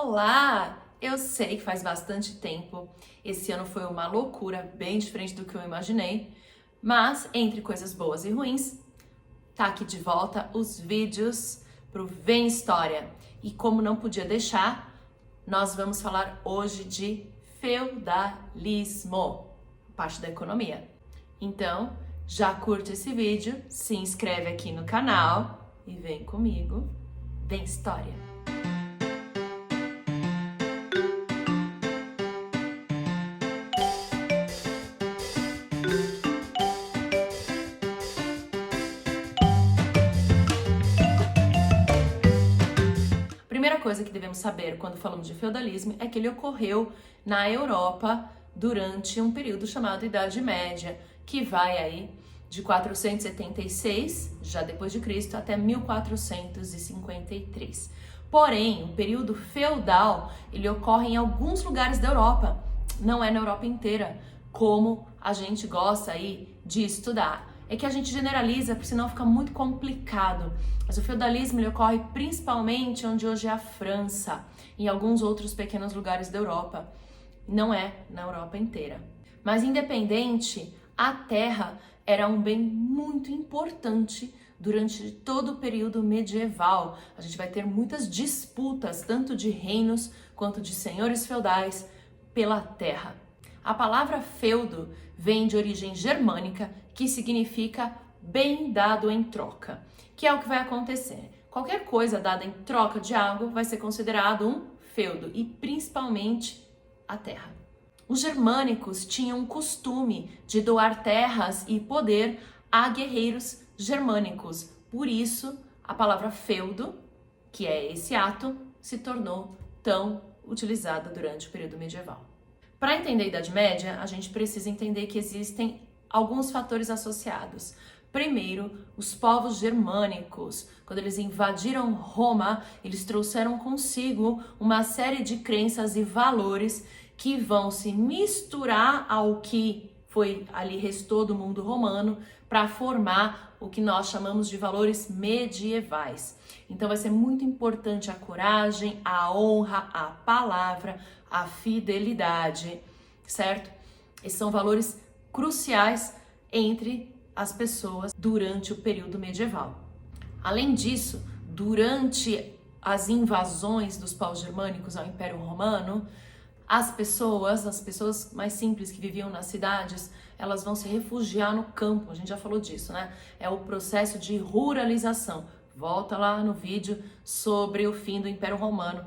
Olá! Eu sei que faz bastante tempo, esse ano foi uma loucura, bem diferente do que eu imaginei, mas entre coisas boas e ruins, tá aqui de volta os vídeos pro Vem História. E como não podia deixar, nós vamos falar hoje de feudalismo, parte da economia. Então, já curte esse vídeo, se inscreve aqui no canal e vem comigo, Vem História! Primeira coisa que devemos saber quando falamos de feudalismo é que ele ocorreu na Europa durante um período chamado Idade Média, que vai aí de 476, já depois de Cristo, até 1453. Porém, o período feudal, ele ocorre em alguns lugares da Europa, não é na Europa inteira, como a gente gosta aí de estudar. É que a gente generaliza, porque senão fica muito complicado. Mas o feudalismo ele ocorre principalmente onde hoje é a França, e em alguns outros pequenos lugares da Europa. Não é na Europa inteira. Mas independente, a terra era um bem muito importante durante todo o período medieval. A gente vai ter muitas disputas, tanto de reinos quanto de senhores feudais, pela terra. A palavra feudo vem de origem germânica, que significa bem dado em troca, que é o que vai acontecer. Qualquer coisa dada em troca de algo vai ser considerado um feudo, e principalmente a terra. Os germânicos tinham o costume de doar terras e poder a guerreiros germânicos. Por isso, a palavra feudo, que é esse ato, se tornou tão utilizada durante o período medieval. Para entender a Idade Média, a gente precisa entender que existem alguns fatores associados. Primeiro, os povos germânicos, quando eles invadiram Roma, eles trouxeram consigo uma série de crenças e valores que vão se misturar ao que foi ali restou do mundo romano para formar o que nós chamamos de valores medievais. Então vai ser muito importante a coragem, a honra, a palavra, a fidelidade, certo? Esses são valores cruciais entre as pessoas durante o período medieval. Além disso, durante as invasões dos povos germânicos ao Império Romano, as pessoas mais simples que viviam nas cidades, elas vão se refugiar no campo, a gente já falou disso, né? É o processo de ruralização. Volta lá no vídeo sobre o fim do Império Romano,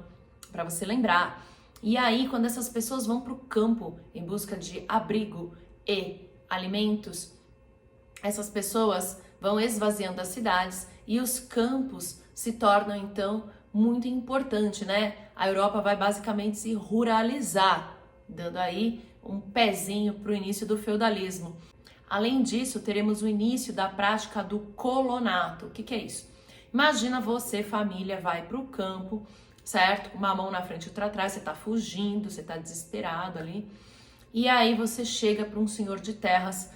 para você lembrar. E aí, quando essas pessoas vão para o campo em busca de abrigo e alimentos, essas pessoas vão esvaziando as cidades e os campos se tornam, então, muito importante, né? A Europa vai basicamente se ruralizar, dando aí um pezinho para o início do feudalismo. Além disso, teremos o início da prática do colonato. O que é isso? Imagina você, família, vai para o campo, certo? Com uma mão na frente e outra atrás, você está fugindo, você está desesperado ali. E aí você chega para um senhor de terras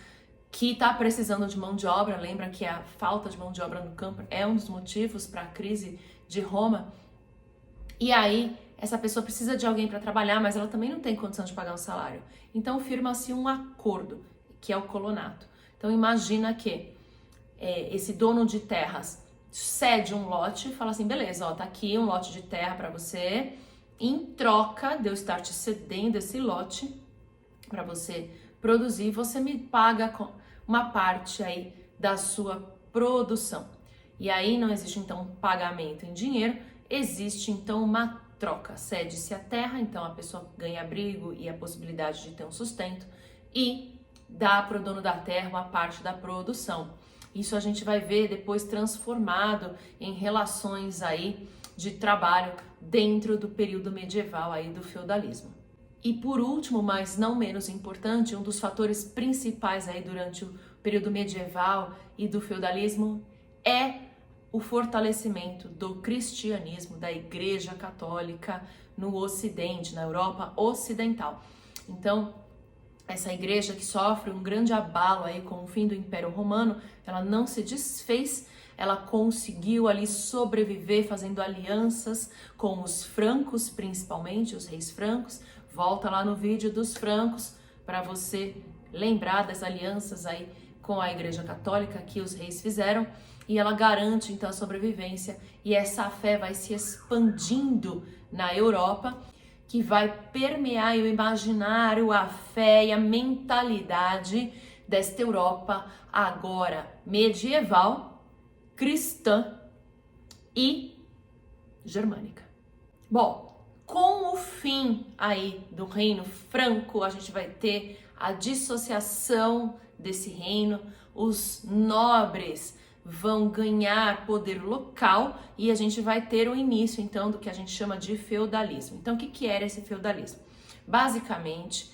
que está precisando de mão de obra. Lembra que a falta de mão de obra no campo é um dos motivos para a crise de Roma. E aí essa pessoa precisa de alguém para trabalhar, mas ela também não tem condição de pagar um salário. Então firma-se um acordo, que é o colonato. Então imagina que esse dono de terras cede um lote e fala assim, beleza, ó, tá aqui um lote de terra para você, em troca de eu estar te cedendo esse lote para você produzir, você me paga uma parte aí da sua produção. E aí não existe então um pagamento em dinheiro, existe então uma troca. Cede-se a terra, então a pessoa ganha abrigo e a possibilidade de ter um sustento e dá para o dono da terra uma parte da produção. Isso a gente vai ver depois transformado em relações aí de trabalho dentro do período medieval aí do feudalismo. E por último, mas não menos importante, um dos fatores principais aí durante o período medieval e do feudalismo é o fortalecimento do cristianismo, da Igreja Católica no Ocidente, na Europa Ocidental. Então, essa igreja que sofre um grande abalo aí com o fim do Império Romano, ela não se desfez, ela conseguiu ali sobreviver fazendo alianças com os francos, principalmente os reis francos. Volta lá no vídeo dos francos para você lembrar das alianças aí com a Igreja Católica que os reis fizeram, e ela garante então a sobrevivência, e essa fé vai se expandindo na Europa, que vai permear o imaginário, a fé e a mentalidade desta Europa agora medieval, cristã e germânica. Bom, com o fim aí do reino franco, a gente vai ter a dissociação desse reino, os nobres vão ganhar poder local e a gente vai ter o início então do que a gente chama de feudalismo. Então o que era esse feudalismo? Basicamente,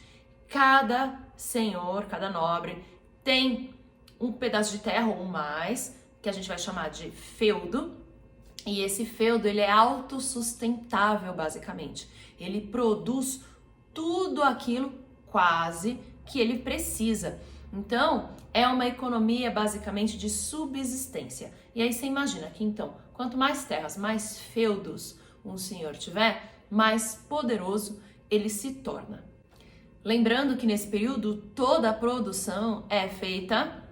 cada senhor, cada nobre tem um pedaço de terra ou mais, que a gente vai chamar de feudo, e esse feudo ele é autossustentável basicamente. Ele produz tudo aquilo quase que ele precisa. Então, é uma economia basicamente de subsistência. E aí você imagina que então, quanto mais terras, mais feudos um senhor tiver, mais poderoso ele se torna. Lembrando que nesse período toda a produção é feita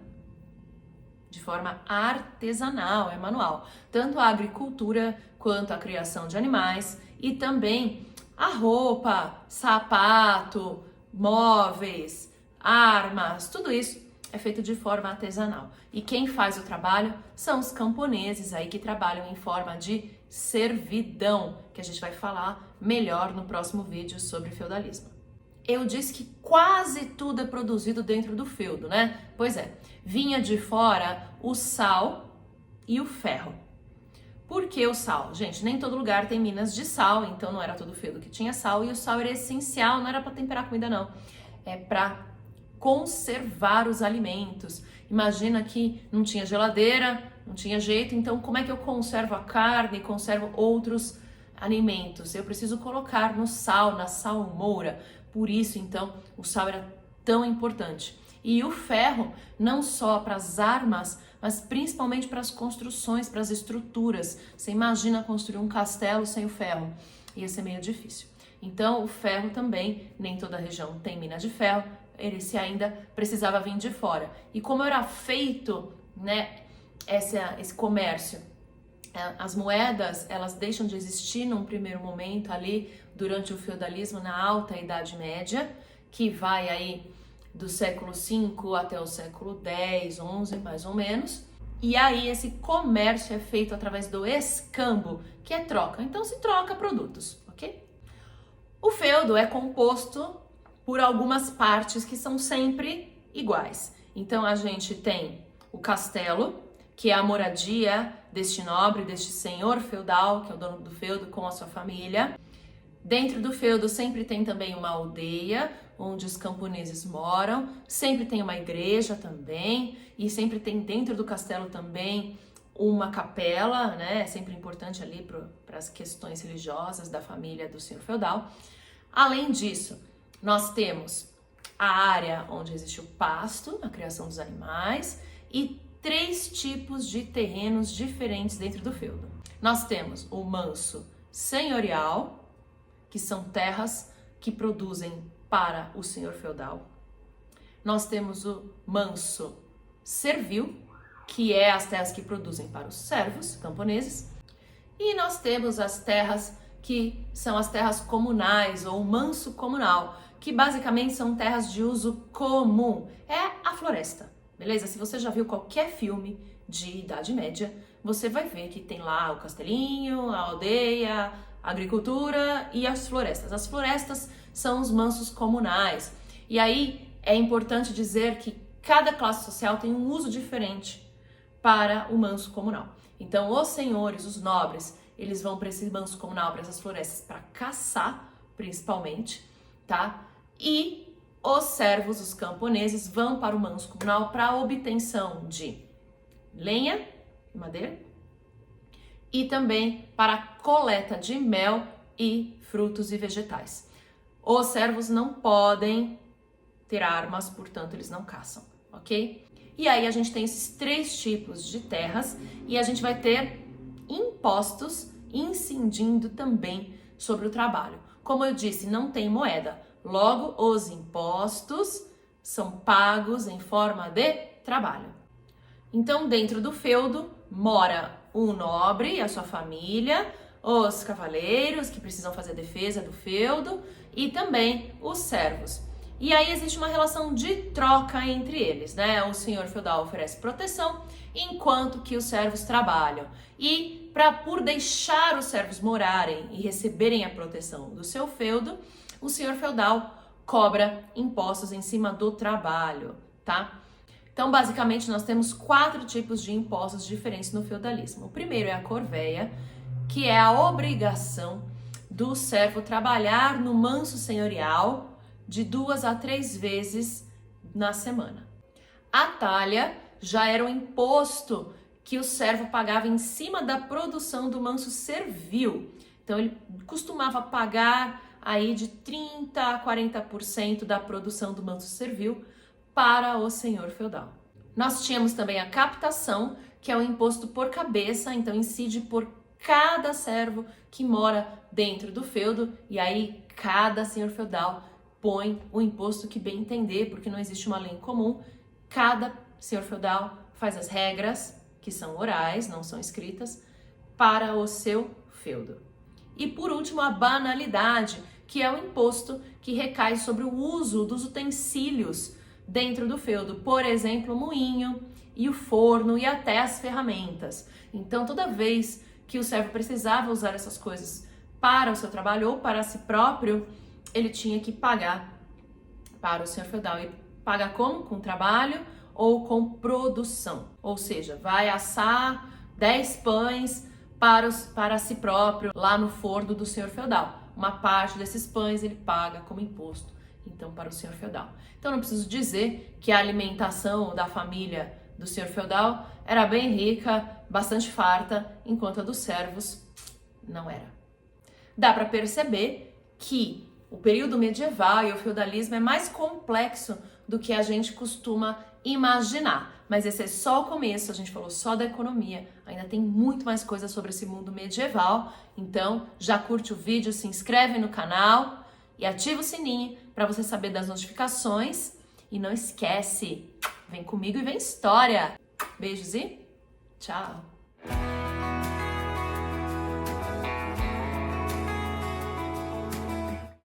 de forma artesanal, é manual. Tanto a agricultura quanto a criação de animais e também a roupa, sapato, móveis, armas, tudo isso é feito de forma artesanal. E quem faz o trabalho são os camponeses aí que trabalham em forma de servidão, que a gente vai falar melhor no próximo vídeo sobre feudalismo. Eu disse que quase tudo é produzido dentro do feudo, né? Pois é, vinha de fora o sal e o ferro. Por que o sal? Gente, nem todo lugar tem minas de sal, então não era todo feudo que tinha sal, e o sal era essencial, não era para temperar a comida não, é para conservar os alimentos. Imagina que não tinha geladeira, não tinha jeito, então como é que eu conservo a carne, conservo outros alimentos? Eu preciso colocar no sal, na salmoura. Por isso, então, o sal era tão importante. E o ferro, não só para as armas, mas principalmente para as construções, para as estruturas. Você imagina construir um castelo sem o ferro? Ia ser meio difícil. Então, o ferro também, nem toda região tem mina de ferro, esse ainda precisava vir de fora. E como era feito, né, esse comércio? As moedas, elas deixam de existir num primeiro momento ali, durante o feudalismo, na Alta Idade Média, que vai aí do século V até o século X, XI, mais ou menos. E aí esse comércio é feito através do escambo, que é troca. Então se troca produtos, ok? O feudo é composto por algumas partes que são sempre iguais. Então a gente tem o castelo, que é a moradia deste nobre, deste senhor feudal, que é o dono do feudo, com a sua família. Dentro do feudo sempre tem também uma aldeia, onde os camponeses moram, sempre tem uma igreja também, e sempre tem dentro do castelo também uma capela, né? É sempre importante ali para as questões religiosas da família do senhor feudal. Além disso, nós temos a área onde existe o pasto, a criação dos animais, e 3 tipos de terrenos diferentes dentro do feudo. Nós temos o manso senhorial, que são terras que produzem para o senhor feudal. Nós temos o manso servil, que é as terras que produzem para os servos camponeses. E nós temos as terras que são as terras comunais ou manso comunal, que basicamente são terras de uso comum. É a floresta, beleza? Se você já viu qualquer filme de Idade Média, você vai ver que tem lá o castelinho, a aldeia, a agricultura e as florestas. As florestas são os mansos comunais. E aí é importante dizer que cada classe social tem um uso diferente para o manso comunal. Então os senhores, os nobres, eles vão para esse manso comunal, para essas florestas, para caçar, principalmente, tá? E os servos, os camponeses, vão para o manso comunal para a obtenção de lenha, madeira, e também para a coleta de mel e frutos e vegetais. Os servos não podem ter armas, portanto eles não caçam, ok? E aí a gente tem esses 3 tipos de terras e a gente vai ter impostos incidindo também sobre o trabalho. Como eu disse, não tem moeda. Logo, os impostos são pagos em forma de trabalho. Então, dentro do feudo, mora o nobre e a sua família, os cavaleiros que precisam fazer defesa do feudo e também os servos. E aí existe uma relação de troca entre eles, né? O senhor feudal oferece proteção, enquanto que os servos trabalham. E por deixar os servos morarem e receberem a proteção do seu feudo, o senhor feudal cobra impostos em cima do trabalho, tá? Então, basicamente, nós temos 4 tipos de impostos diferentes no feudalismo. O primeiro é a corveia, que é a obrigação do servo trabalhar no manso senhorial de 2 a 3 vezes na semana. A talha já era um imposto que o servo pagava em cima da produção do manso servil. Então, ele costumava pagar aí de 30% a 40% da produção do manso servil para o senhor feudal. Nós tínhamos também a captação, que é um imposto por cabeça, então incide por cada servo que mora dentro do feudo, e aí cada senhor feudal põe o imposto que bem entender, porque não existe uma lei em comum. Cada senhor feudal faz as regras, que são orais, não são escritas, para o seu feudo. E por último, a banalidade, que é o imposto que recai sobre o uso dos utensílios dentro do feudo, por exemplo, o moinho e o forno e até as ferramentas. Então, toda vez que o servo precisava usar essas coisas para o seu trabalho ou para si próprio, ele tinha que pagar para o senhor feudal. E paga como? Com trabalho ou com produção. Ou seja, vai assar 10 pães para si próprio lá no forno do senhor feudal. Uma parte desses pães ele paga como imposto, então, para o senhor feudal. Então, não preciso dizer que a alimentação da família do senhor feudal era bem rica, bastante farta, enquanto a dos servos não era. Dá para perceber que o período medieval e o feudalismo é mais complexo do que a gente costuma imaginar. Mas esse é só o começo, a gente falou só da economia, ainda tem muito mais coisa sobre esse mundo medieval. Então, já curte o vídeo, se inscreve no canal e ativa o sininho para você saber das notificações. E não esquece, vem comigo e vem história! Beijos e tchau!